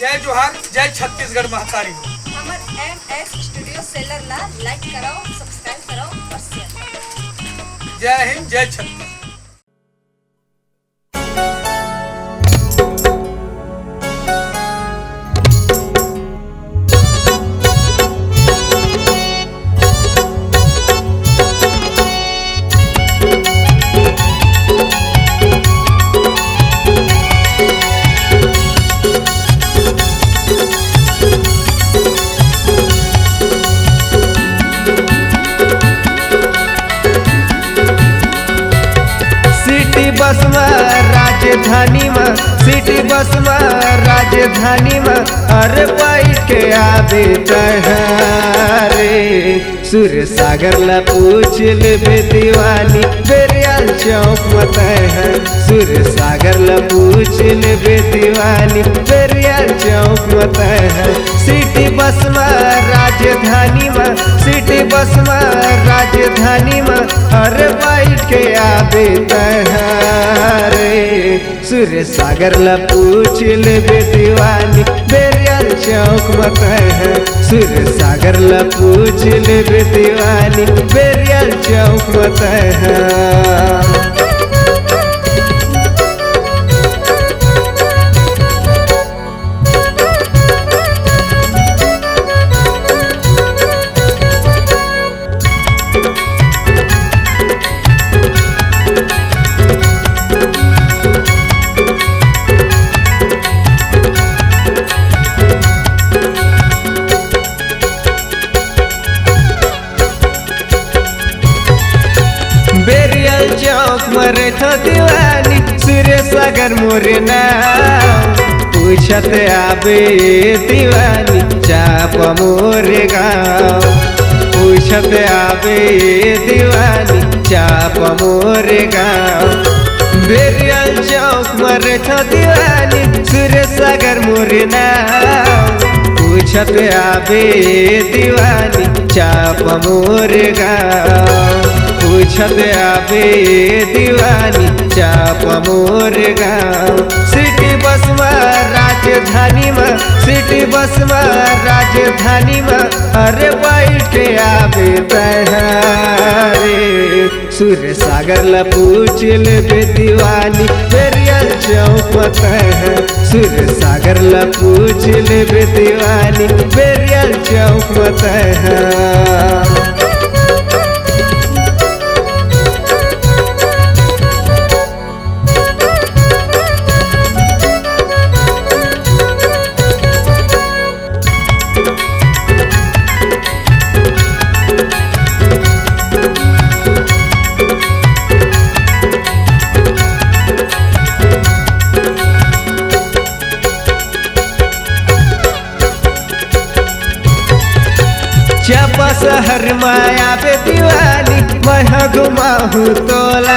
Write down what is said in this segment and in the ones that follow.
जय जोहार, जय छत्तीसगढ़ महतारी। हमर MS स्टूडियो सेलर ला लाइक कराओ, सब्सक्राइब कराओ और शेयर करो। जय हिंद, जय छत्तीसगढ़। बस में राजधानी में सिटी बस में राजधानी में अरे बैठ के आवे रे सुर सागर ला पूछ ले दीवानी बेरियाल चौक मत है। सुर सागर ला पूछ ले दीवानी बेरियाल चौक मत है। सिटी बस में राजधानी में सिटी बस में राजधानी में अरे बैठ के आवे रे सुर सागर ला पूछ ले दीवानी बेरियाल चौक मत है। सुर सागर ला पूछ ले दीवानी बेरियाल चौक मत है। बेरियल चौक मरे तो दीवानी सूर्य सागर मोरे नाम पूछत आबे दीवानी चाप मोरे गाँव। पूछत आबे दीवानी चाप मोरे गाँव। बेरियल चौक मरे तो दीवानी सूर्य सागर मोरे नाम पूछत आबे दीवानी चाप मोरे गाँव। पूछत आबे दीवानी चाप मोर गाँव। सिटी बस में राजधानी में सिटी बस में राजधानी में अरे बैठ के आवे रे सुर सागर ला पूछ ले दीवानी बेरियल चौक मत है। सुर सागर ला पूछ ले दीवानी बेरियल चौक मत है। चापा शहर माया पे दीवानी मैं घुमाहू तोला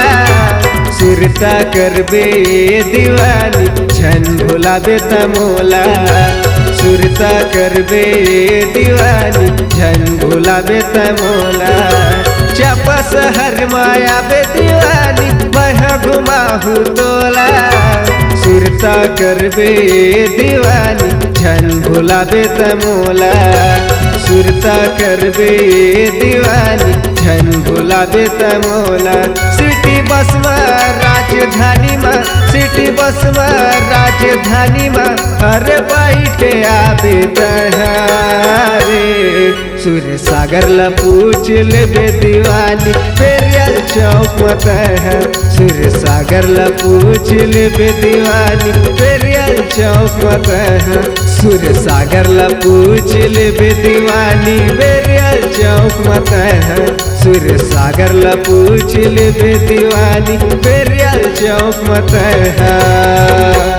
सुरता करबे दीवानी छन भुलाबे तमोला। सुरता करबे दीवानी छन भुलाबे तमोला। चापा शहर माया पे दीवानी मैं घुमाहू तोला सुरता करबे दीवानी छन भुलाबे तमोला। सुरता करबे दीवानी छन भुलाबे तमोला। सिटी बस में राजधानी में सिटी बस में राजधानी में अरे बैठ के आवे रे सुर सागर ला पूछ ले दीवानी बेरियल चौक मत है। सुर सागर ला पूछ ले दीवानी बेरियल चौक मत है। सुर सागर ला पूछ ले दीवानी बेरियल चौक मत है। सुर सागर ला पूछ ले दीवानी बेरियल चौक मत है।